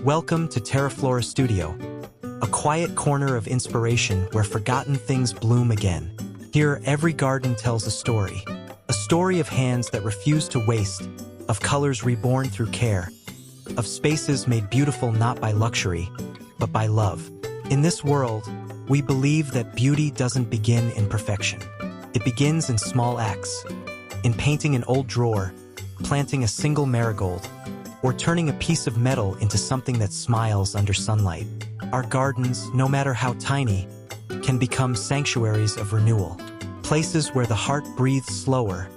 Welcome to TERAFLORA Studio, a quiet corner of inspiration where forgotten things bloom again. Here, every garden tells a story of hands that refuse to waste, of colors reborn through care, of spaces made beautiful not by luxury, but by love. In this world, we believe that beauty doesn't begin in perfection. It begins in small acts, in painting an old drawer, planting a single marigold, or turning a piece of metal into something that smiles under sunlight. Our gardens, no matter how tiny, can become sanctuaries of renewal, places where the heart breathes slower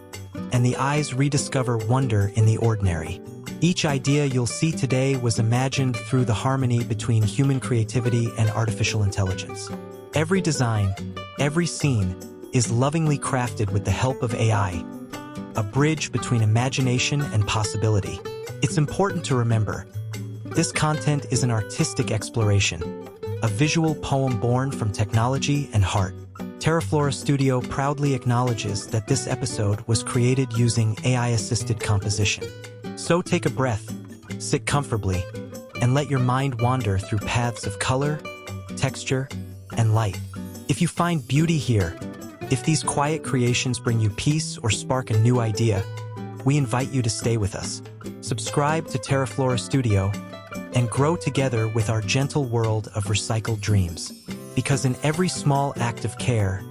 and the eyes rediscover wonder in the ordinary. Each idea you'll see today was imagined through the harmony between human creativity and artificial intelligence. Every design, every scene, is lovingly crafted with the help of AI, a bridge between imagination and possibility. It's important to remember, this content is an artistic exploration, a visual poem born from technology and heart. TERAFLORA Studio proudly acknowledges that this episode was created using AI-assisted composition. So take a breath, sit comfortably, and let your mind wander through paths of color, texture, and light. If you find beauty here, if these quiet creations bring you peace or spark a new idea, we invite you to stay with us. Subscribe to TERAFLORA Studio and grow together with our gentle world of recycled dreams. Because in every small act of care,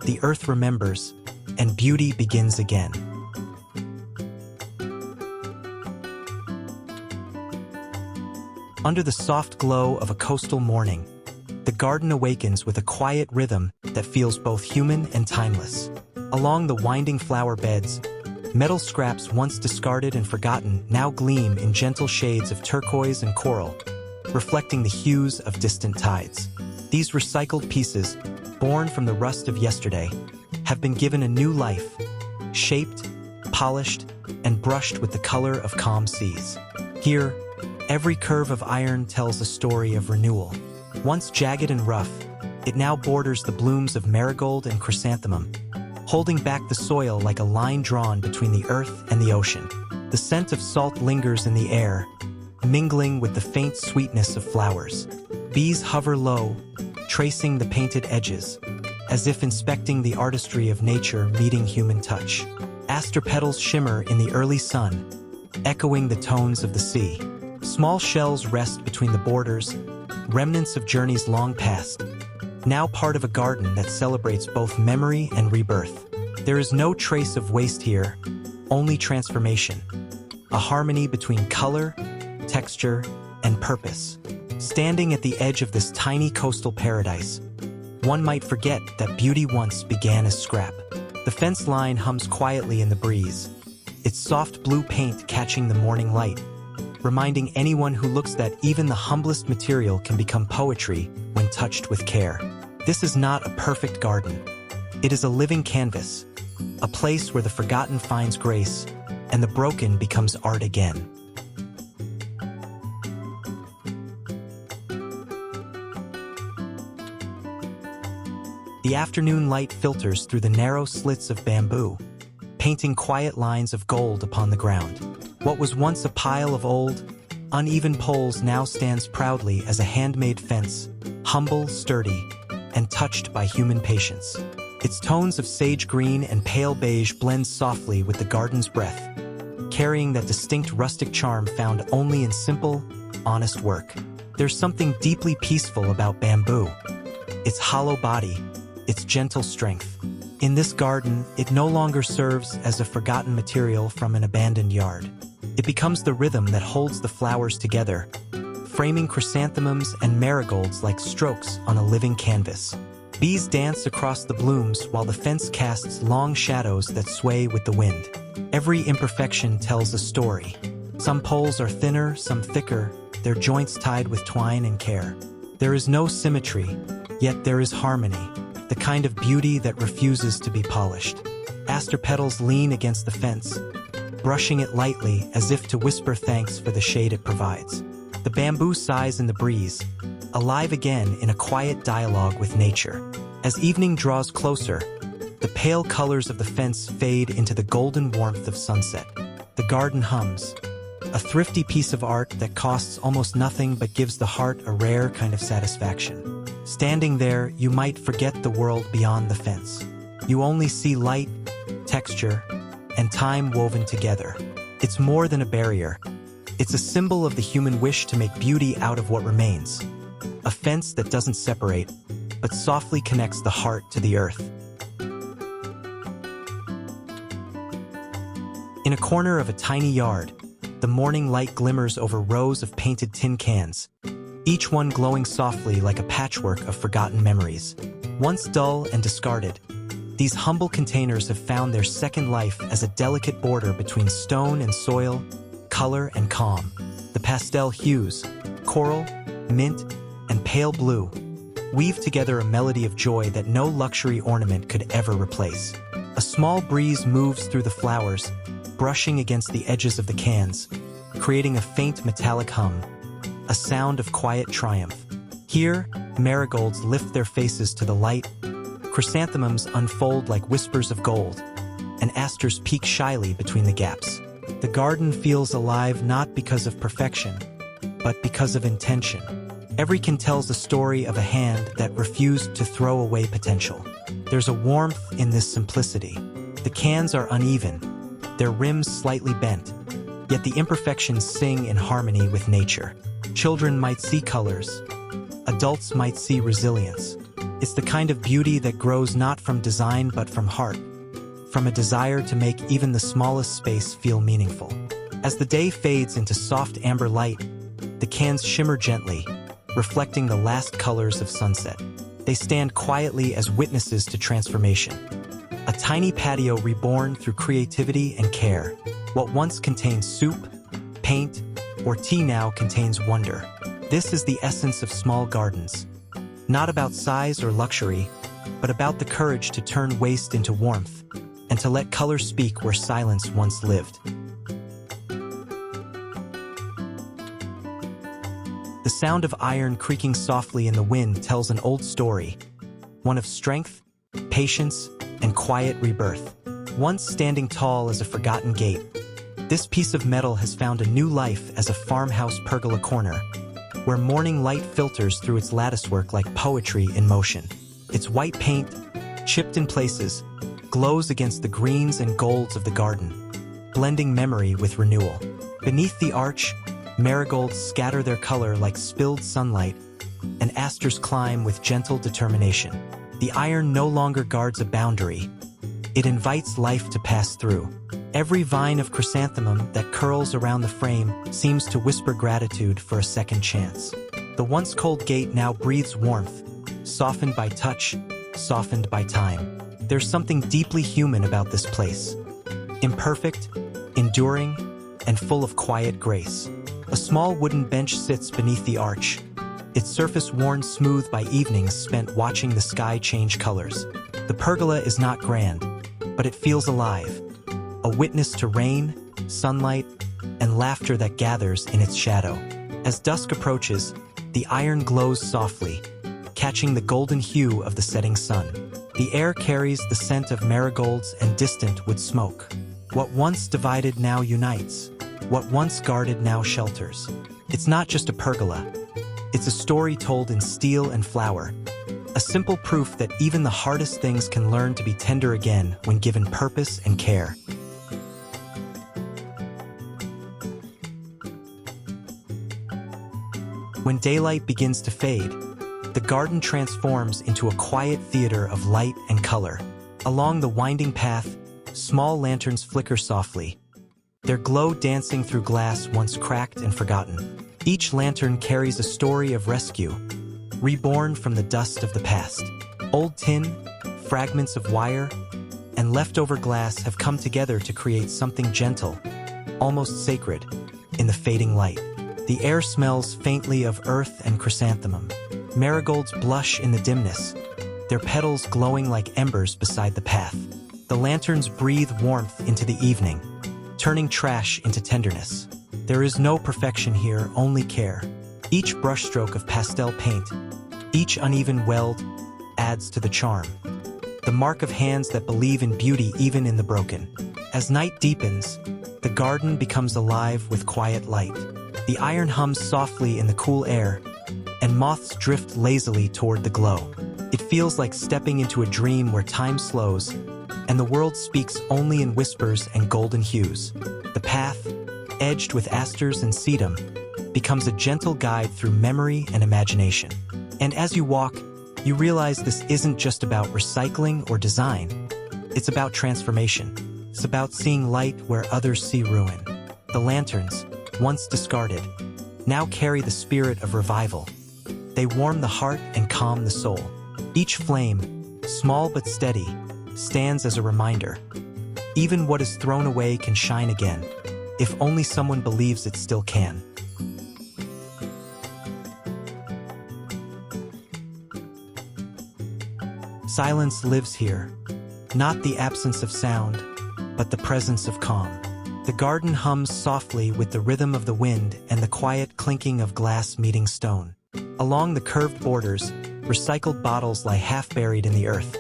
the earth remembers and beauty begins again. Under the soft glow of a coastal morning, the garden awakens with a quiet rhythm that feels both human and timeless. Along the winding flower beds, metal scraps once discarded and forgotten now gleam in gentle shades of turquoise and coral, reflecting the hues of distant tides. These recycled pieces, born from the rust of yesterday, have been given a new life, shaped, polished, and brushed with the color of calm seas. Here, every curve of iron tells a story of renewal. Once jagged and rough, it now borders the blooms of marigold and chrysanthemum, holding back the soil like a line drawn between the earth and the ocean. The scent of salt lingers in the air, mingling with the faint sweetness of flowers. Bees hover low, tracing the painted edges, as if inspecting the artistry of nature meeting human touch. Aster petals shimmer in the early sun, echoing the tones of the sea. Small shells rest between the borders, remnants of journeys long past, now part of a garden that celebrates both memory and rebirth. There is no trace of waste here, only transformation, a harmony between color, texture, and purpose. Standing at the edge of this tiny coastal paradise, one might forget that beauty once began as scrap. The fence line hums quietly in the breeze, its soft blue paint catching the morning light, reminding anyone who looks that even the humblest material can become poetry when touched with care. This is not a perfect garden. It is a living canvas, a place where the forgotten finds grace and the broken becomes art again. The afternoon light filters through the narrow slits of bamboo, painting quiet lines of gold upon the ground. What was once a pile of old, uneven poles now stands proudly as a handmade fence, humble, sturdy, and touched by human patience. Its tones of sage green and pale beige blend softly with the garden's breath, carrying that distinct rustic charm found only in simple, honest work. There's something deeply peaceful about bamboo, its hollow body, its gentle strength. In this garden, it no longer serves as a forgotten material from an abandoned yard. It becomes the rhythm that holds the flowers together, framing chrysanthemums and marigolds like strokes on a living canvas. Bees dance across the blooms while the fence casts long shadows that sway with the wind. Every imperfection tells a story. Some poles are thinner, some thicker, their joints tied with twine and care. There is no symmetry, yet there is harmony, the kind of beauty that refuses to be polished. Aster petals lean against the fence, brushing it lightly as if to whisper thanks for the shade it provides. The bamboo sighs in the breeze, alive again in a quiet dialogue with nature. As evening draws closer, the pale colors of the fence fade into the golden warmth of sunset. The garden hums, A thrifty piece of art that costs almost nothing but gives the heart a rare kind of satisfaction. Standing there, you might forget the world beyond the fence. You only see light, texture, and time woven together. It's more than a barrier. It's a symbol of the human wish to make beauty out of what remains. A fence that doesn't separate, but softly connects the heart to the earth. In a corner of a tiny yard, the morning light glimmers over rows of painted tin cans, each one glowing softly like a patchwork of forgotten memories. Once dull and discarded, these humble containers have found their second life as a delicate border between stone and soil, color and calm. The pastel hues, coral, mint, and pale blue, weave together a melody of joy that no luxury ornament could ever replace. A small breeze moves through the flowers, brushing against the edges of the cans, creating a faint metallic hum, a sound of quiet triumph. Here, marigolds lift their faces to the light, chrysanthemums unfold like whispers of gold, and asters peek shyly between the gaps. The garden feels alive not because of perfection, but because of intention. Every can tells a story of a hand that refused to throw away potential. There's a warmth in this simplicity. The cans are uneven, their rims slightly bent, yet the imperfections sing in harmony with nature. Children might see colors, adults might see resilience. It's the kind of beauty that grows not from design but from heart, from a desire to make even the smallest space feel meaningful. As the day fades into soft amber light, the cans shimmer gently, reflecting the last colors of sunset. They stand quietly as witnesses to transformation. A tiny patio reborn through creativity and care. What once contained soup, paint, or tea now contains wonder. This is the essence of small gardens. Not about size or luxury, but about the courage to turn waste into warmth, and to let color speak where silence once lived. The sound of iron creaking softly in the wind tells an old story, one of strength, patience, and quiet rebirth. Once standing tall as a forgotten gate, this piece of metal has found a new life as a farmhouse pergola corner, where morning light filters through its latticework like poetry in motion. Its white paint, chipped in places, glows against the greens and golds of the garden, blending memory with renewal. Beneath the arch, marigolds scatter their color like spilled sunlight, and asters climb with gentle determination. The iron no longer guards a boundary. It invites life to pass through. Every vine of chrysanthemum that curls around the frame seems to whisper gratitude for a second chance. The once cold gate now breathes warmth, softened by touch, softened by time. There's something deeply human about this place. Imperfect, enduring, and full of quiet grace. A small wooden bench sits beneath the arch, its surface worn smooth by evenings spent watching the sky change colors. The pergola is not grand, but it feels alive, a witness to rain, sunlight, and laughter that gathers in its shadow. As dusk approaches, the iron glows softly, catching the golden hue of the setting sun. The air carries the scent of marigolds and distant wood smoke. What once divided now unites. What once guarded now shelters. It's not just a pergola. It's a story told in steel and flower. A simple proof that even the hardest things can learn to be tender again when given purpose and care. When daylight begins to fade, the garden transforms into a quiet theater of light and color. Along the winding path, small lanterns flicker softly, their glow dancing through glass once cracked and forgotten. Each lantern carries a story of rescue, reborn from the dust of the past. Old tin, fragments of wire, and leftover glass have come together to create something gentle, almost sacred, in the fading light. The air smells faintly of earth and chrysanthemum. Marigolds blush in the dimness, their petals glowing like embers beside the path. The lanterns breathe warmth into the evening, turning trash into tenderness. There is no perfection here, only care. Each brushstroke of pastel paint, each uneven weld, adds to the charm. The mark of hands that believe in beauty even in the broken. As night deepens, the garden becomes alive with quiet light. The iron hums softly in the cool air, and moths drift lazily toward the glow. It feels like stepping into a dream where time slows, and the world speaks only in whispers and golden hues. The path, edged with asters and sedum, becomes a gentle guide through memory and imagination. And as you walk, you realize this isn't just about recycling or design. It's about transformation. It's about seeing light where others see ruin. The lanterns, once discarded, now carry the spirit of revival. They warm the heart and calm the soul. Each flame, small but steady, stands as a reminder. Even what is thrown away can shine again, if only someone believes it still can. Silence lives here, not the absence of sound, but the presence of calm. The garden hums softly with the rhythm of the wind and the quiet clinking of glass meeting stone. Along the curved borders, recycled bottles lie half-buried in the earth,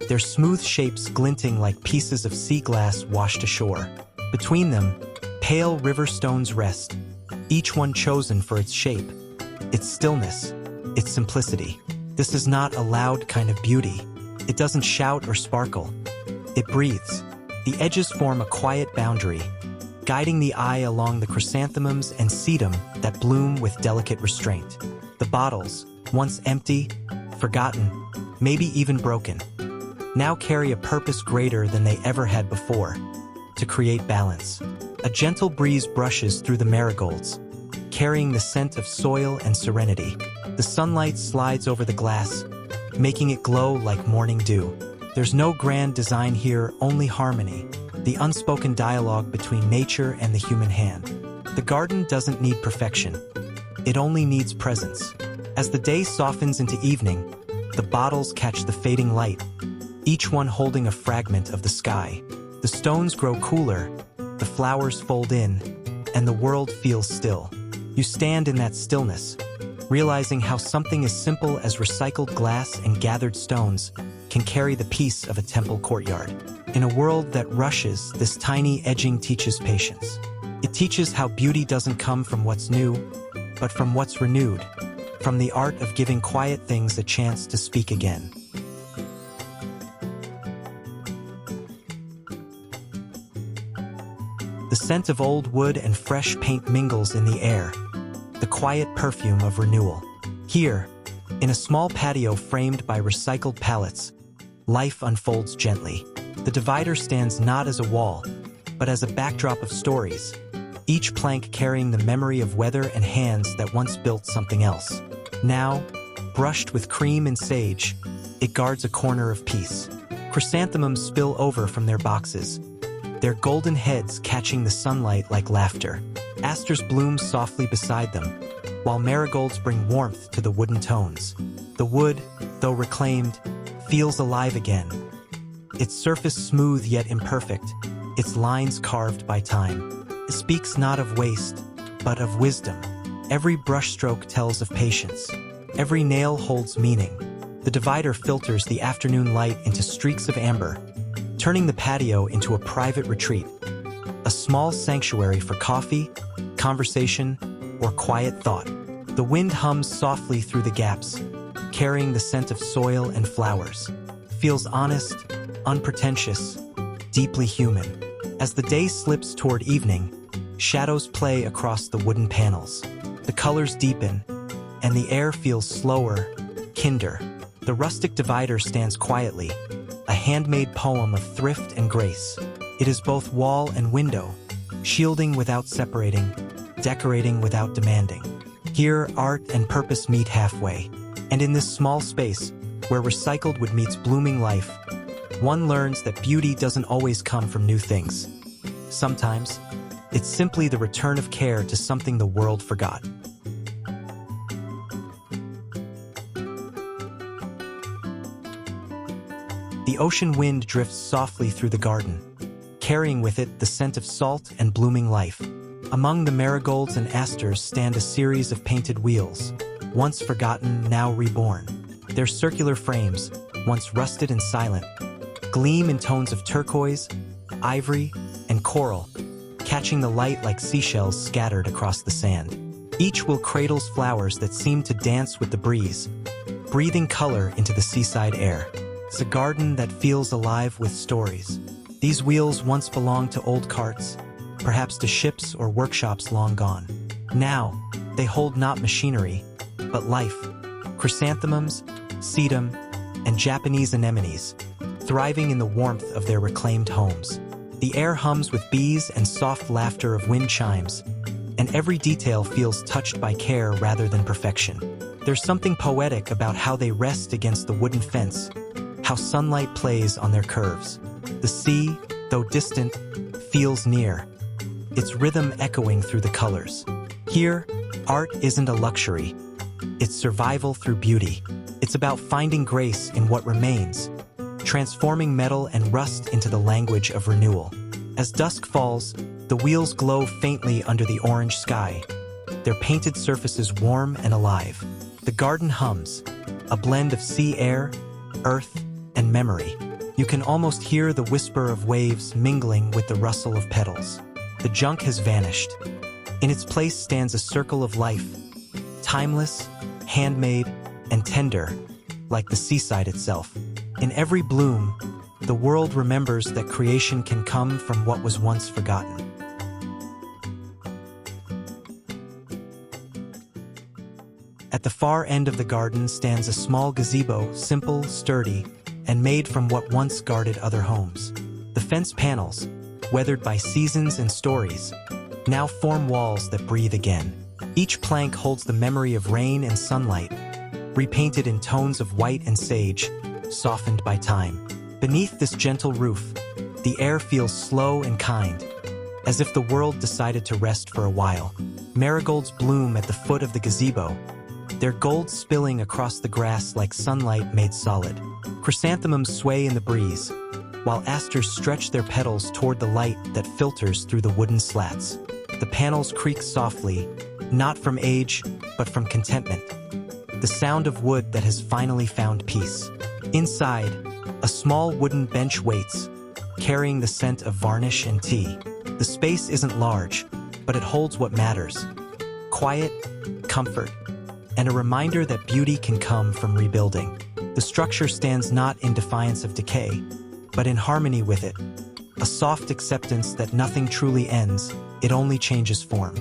their smooth shapes glinting like pieces of sea glass washed ashore. Between them, pale river stones rest, each one chosen for its shape, its stillness, its simplicity. This is not a loud kind of beauty. It doesn't shout or sparkle. It breathes. The edges form a quiet boundary, guiding the eye along the chrysanthemums and sedum that bloom with delicate restraint. The bottles, once empty, forgotten, maybe even broken, now carry a purpose greater than they ever had before, to create balance. A gentle breeze brushes through the marigolds, carrying the scent of soil and serenity. The sunlight slides over the glass, making it glow like morning dew. There's no grand design here, only harmony, the unspoken dialogue between nature and the human hand. The garden doesn't need perfection. It only needs presence. As the day softens into evening, the bottles catch the fading light, each one holding a fragment of the sky. The stones grow cooler, the flowers fold in, and the world feels still. You stand in that stillness, realizing how something as simple as recycled glass and gathered stones can carry the peace of a temple courtyard. In a world that rushes, this tiny edging teaches patience. It teaches how beauty doesn't come from what's new, but from what's renewed, from the art of giving quiet things a chance to speak again. The scent of old wood and fresh paint mingles in the air, the quiet perfume of renewal. Here, in a small patio framed by recycled pallets, life unfolds gently. The divider stands not as a wall, but as a backdrop of stories, each plank carrying the memory of weather and hands that once built something else. Now, brushed with cream and sage, it guards a corner of peace. Chrysanthemums spill over from their boxes, their golden heads catching the sunlight like laughter. Asters bloom softly beside them, while marigolds bring warmth to the wooden tones. The wood, though reclaimed, feels alive again. Its surface smooth yet imperfect, its lines carved by time. It speaks not of waste, but of wisdom. Every brushstroke tells of patience. Every nail holds meaning. The divider filters the afternoon light into streaks of amber, turning the patio into a private retreat, a small sanctuary for coffee, conversation, or quiet thought. The wind hums softly through the gaps, carrying the scent of soil and flowers. Feels honest, unpretentious, deeply human. As the day slips toward evening, shadows play across the wooden panels. The colors deepen, and the air feels slower, kinder. The rustic divider stands quietly, a handmade poem of thrift and grace. It is both wall and window, shielding without separating, decorating without demanding. Here, art and purpose meet halfway, and in this small space, where recycled wood meets blooming life, one learns that beauty doesn't always come from new things. Sometimes, it's simply the return of care to something the world forgot. The ocean wind drifts softly through the garden, carrying with it the scent of salt and blooming life. Among the marigolds and asters stand a series of painted wheels, once forgotten, now reborn. Their circular frames, once rusted and silent, gleam in tones of turquoise, ivory, and coral, catching the light like seashells scattered across the sand. Each wheel cradles flowers that seem to dance with the breeze, breathing color into the seaside air. It's a garden that feels alive with stories. These wheels once belonged to old carts, perhaps to ships or workshops long gone. Now, they hold not machinery, but life. Chrysanthemums, sedum, and Japanese anemones, thriving in the warmth of their reclaimed homes. The air hums with bees and soft laughter of wind chimes, and every detail feels touched by care rather than perfection. There's something poetic about how they rest against the wooden fence, how sunlight plays on their curves. The sea, though distant, feels near, its rhythm echoing through the colors. Here, art isn't a luxury. It's survival through beauty. It's about finding grace in what remains, transforming metal and rust into the language of renewal. As dusk falls, the wheels glow faintly under the orange sky, their painted surfaces warm and alive. The garden hums, a blend of sea air, earth, and memory. You can almost hear the whisper of waves mingling with the rustle of petals. The junk has vanished. In its place stands a circle of life, timeless, handmade, and tender, like the seaside itself. In every bloom, the world remembers that creation can come from what was once forgotten. At the far end of the garden stands a small gazebo, simple, sturdy, and made from what once guarded other homes. The fence panels, weathered by seasons and stories, now form walls that breathe again. Each plank holds the memory of rain and sunlight, repainted in tones of white and sage, softened by time. Beneath this gentle roof, the air feels slow and kind, as if the world decided to rest for a while. Marigolds bloom at the foot of the gazebo, their gold spilling across the grass like sunlight made solid. Chrysanthemums sway in the breeze, while asters stretch their petals toward the light that filters through the wooden slats. The panels creak softly, not from age, but from contentment. The sound of wood that has finally found peace. Inside, a small wooden bench waits, carrying the scent of varnish and tea. The space isn't large, but it holds what matters: quiet, comfort, and a reminder that beauty can come from rebuilding. The structure stands not in defiance of decay, but in harmony with it, a soft acceptance that nothing truly ends, it only changes form.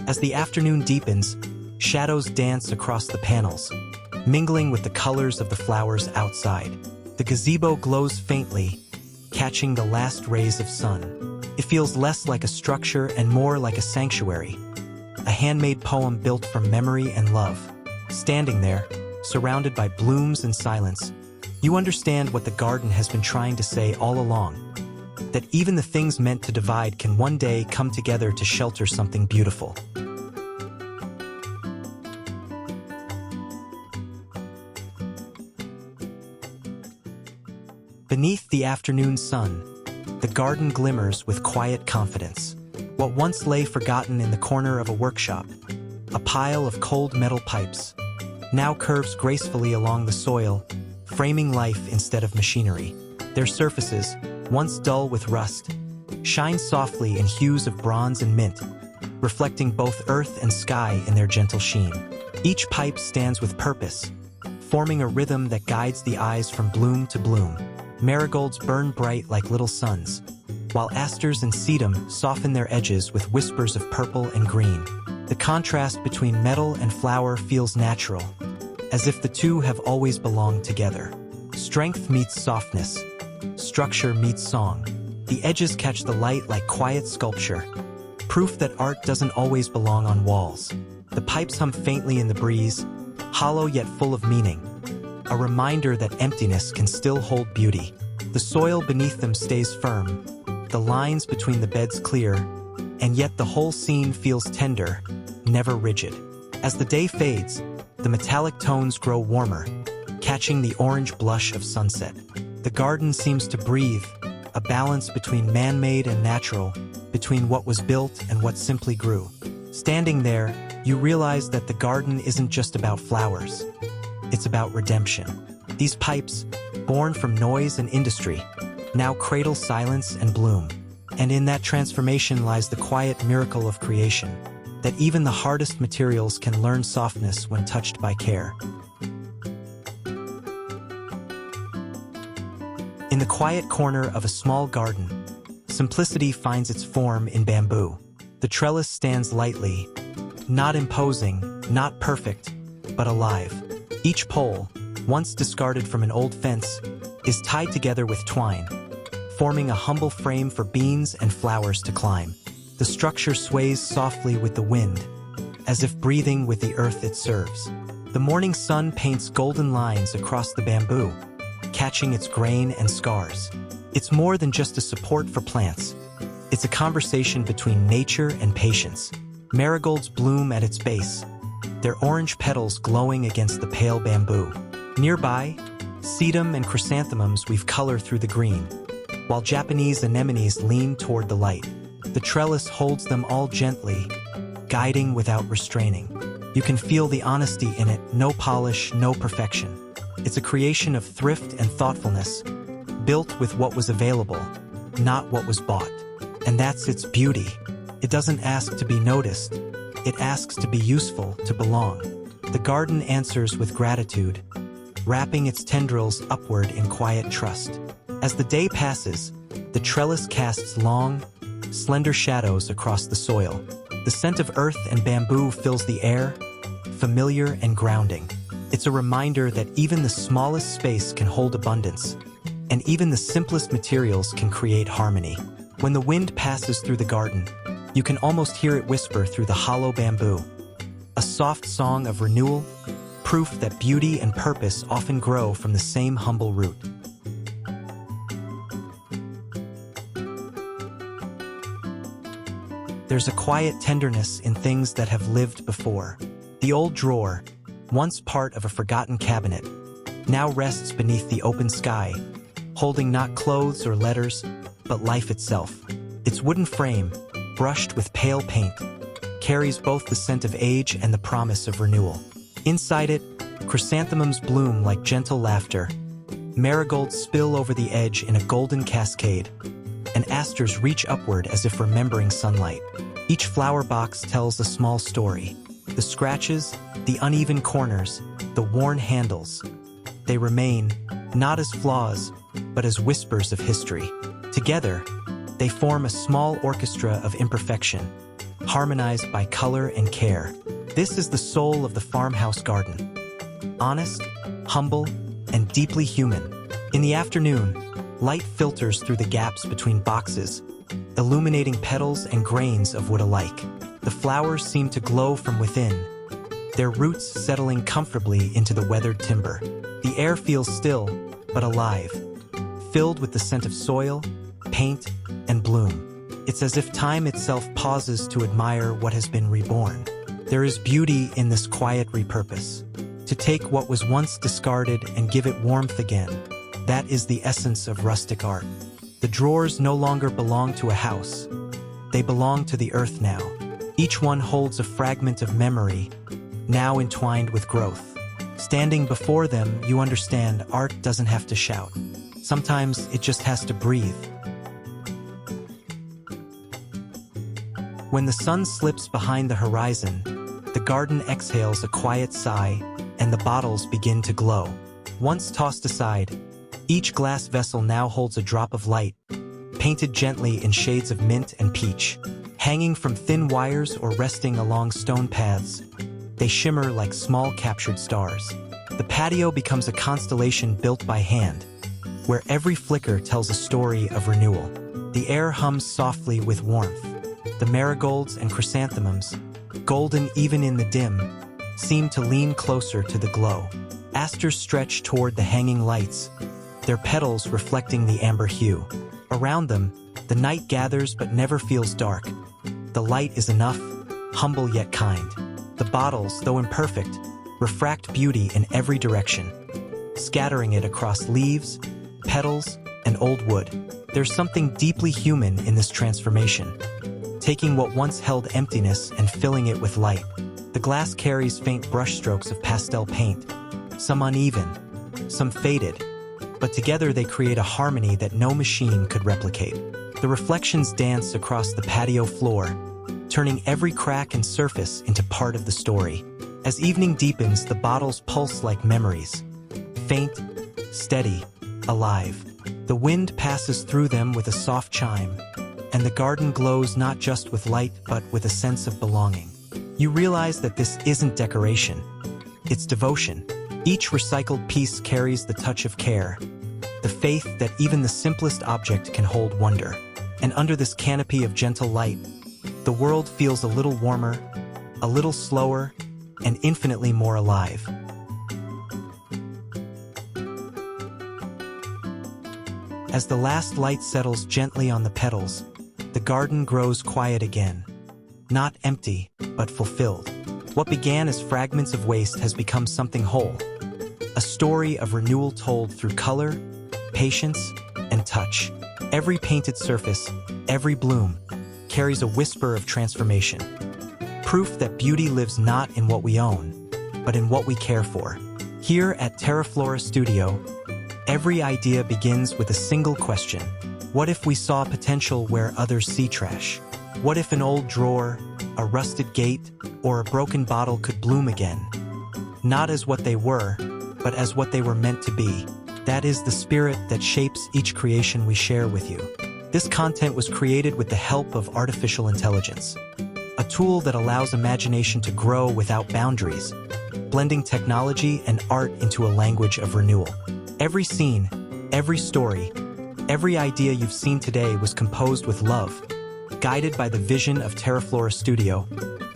As the afternoon deepens, shadows dance across the panels, mingling with the colors of the flowers outside. The gazebo glows faintly, catching the last rays of sun. It feels less like a structure and more like a sanctuary, a handmade poem built from memory and love. Standing there, surrounded by blooms and silence, you understand what the garden has been trying to say all along, that even the things meant to divide can one day come together to shelter something beautiful. Beneath the afternoon sun, the garden glimmers with quiet confidence. What once lay forgotten in the corner of a workshop, a pile of cold metal pipes, now curves gracefully along the soil, framing life instead of machinery. Their surfaces, once dull with rust, shine softly in hues of bronze and mint, reflecting both earth and sky in their gentle sheen. Each pipe stands with purpose, forming a rhythm that guides the eyes from bloom to bloom. Marigolds burn bright like little suns, while asters and sedum soften their edges with whispers of purple and green. The contrast between metal and flower feels natural, as if the two have always belonged together. Strength meets softness, structure meets song. The edges catch the light like quiet sculpture, proof that art doesn't always belong on walls. The pipes hum faintly in the breeze, hollow yet full of meaning, a reminder that emptiness can still hold beauty. The soil beneath them stays firm, the lines between the beds clear, and yet the whole scene feels tender, never rigid. As the day fades, the metallic tones grow warmer, catching the orange blush of sunset. The garden seems to breathe, a balance between man-made and natural, between what was built and what simply grew. Standing there, you realize that the garden isn't just about flowers. It's about redemption. These pipes, born from noise and industry, now cradle silence and bloom. And in that transformation lies the quiet miracle of creation, that even the hardest materials can learn softness when touched by care. In the quiet corner of a small garden, simplicity finds its form in bamboo. The trellis stands lightly, not imposing, not perfect, but alive. Each pole, once discarded from an old fence, is tied together with twine, forming a humble frame for beans and flowers to climb. The structure sways softly with the wind, as if breathing with the earth it serves. The morning sun paints golden lines across the bamboo, catching its grain and scars. It's more than just a support for plants. It's a conversation between nature and patience. Marigolds bloom at its base, their orange petals glowing against the pale bamboo. Nearby, sedum and chrysanthemums weave color through the green, while Japanese anemones lean toward the light. The trellis holds them all gently, guiding without restraining. You can feel the honesty in it, no polish, no perfection. It's a creation of thrift and thoughtfulness, built with what was available, not what was bought. And that's its beauty. It doesn't ask to be noticed. It asks to be useful, to belong. The garden answers with gratitude, wrapping its tendrils upward in quiet trust. As the day passes, the trellis casts long, slender shadows across the soil. The scent of earth and bamboo fills the air, familiar and grounding. It's a reminder that even the smallest space can hold abundance, and even the simplest materials can create harmony. When the wind passes through the garden, you can almost hear it whisper through the hollow bamboo. A soft song of renewal, proof that beauty and purpose often grow from the same humble root. There's a quiet tenderness in things that have lived before. The old drawer, once part of a forgotten cabinet, now rests beneath the open sky, holding not clothes or letters, but life itself. Its wooden frame, brushed with pale paint, carries both the scent of age and the promise of renewal. Inside it, chrysanthemums bloom like gentle laughter, marigolds spill over the edge in a golden cascade, and asters reach upward as if remembering sunlight. Each flower box tells a small story. The scratches, the uneven corners, the worn handles. They remain, not as flaws, but as whispers of history. Together, they form a small orchestra of imperfection, harmonized by color and care. This is the soul of the farmhouse garden. Honest, humble, and deeply human. In the afternoon, light filters through the gaps between boxes, illuminating petals and grains of wood alike. The flowers seem to glow from within, their roots settling comfortably into the weathered timber. The air feels still, but alive, filled with the scent of soil, paint, and bloom. It's as if time itself pauses to admire what has been reborn. There is beauty in this quiet repurpose. To take what was once discarded and give it warmth again, that is the essence of rustic art. The drawers no longer belong to a house. They belong to the earth now. Each one holds a fragment of memory, now entwined with growth. Standing before them, you understand art doesn't have to shout. Sometimes it just has to breathe. When the sun slips behind the horizon, the garden exhales a quiet sigh, and the bottles begin to glow. Once tossed aside, each glass vessel now holds a drop of light, painted gently in shades of mint and peach. Hanging from thin wires or resting along stone paths, they shimmer like small captured stars. The patio becomes a constellation built by hand, where every flicker tells a story of renewal. The air hums softly with warmth. The marigolds and chrysanthemums, golden even in the dim, seem to lean closer to the glow. Asters stretch toward the hanging lights, their petals reflecting the amber hue. Around them, the night gathers but never feels dark. The light is enough, humble yet kind. The bottles, though imperfect, refract beauty in every direction, scattering it across leaves, petals, and old wood. There's something deeply human in this transformation, taking what once held emptiness and filling it with light. The glass carries faint brushstrokes of pastel paint, some uneven, some faded, but together they create a harmony that no machine could replicate. The reflections dance across the patio floor, turning every crack and surface into part of the story. As evening deepens, the bottles pulse like memories. Faint, steady, alive. The wind passes through them with a soft chime, and the garden glows not just with light but with a sense of belonging. You realize that this isn't decoration, it's devotion. Each recycled piece carries the touch of care, the faith that even the simplest object can hold wonder. And under this canopy of gentle light, the world feels a little warmer, a little slower, and infinitely more alive. As the last light settles gently on the petals, the garden grows quiet again. Not empty, but fulfilled. What began as fragments of waste has become something whole. A story of renewal told through color, patience, and touch. Every painted surface, every bloom, carries a whisper of transformation. Proof that beauty lives not in what we own, but in what we care for. Here at TERAFLORA Studio, every idea begins with a single question. What if we saw potential where others see trash? What if an old drawer, a rusted gate, or a broken bottle could bloom again? Not as what they were, but as what they were meant to be. That is the spirit that shapes each creation we share with you. This content was created with the help of artificial intelligence, a tool that allows imagination to grow without boundaries, blending technology and art into a language of renewal. Every scene, every story, every idea you've seen today was composed with love, guided by the vision of TERAFLORA Studio,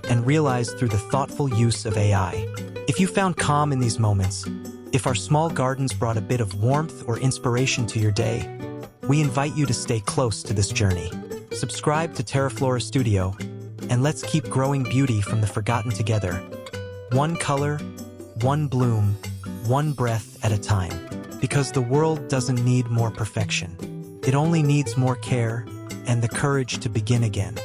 and realized through the thoughtful use of AI. If you found calm in these moments, if our small gardens brought a bit of warmth or inspiration to your day, we invite you to stay close to this journey. Subscribe to TERAFLORA Studio, and let's keep growing beauty from the forgotten together. One color, one bloom, one breath at a time. Because the world doesn't need more perfection. It only needs more care and the courage to begin again.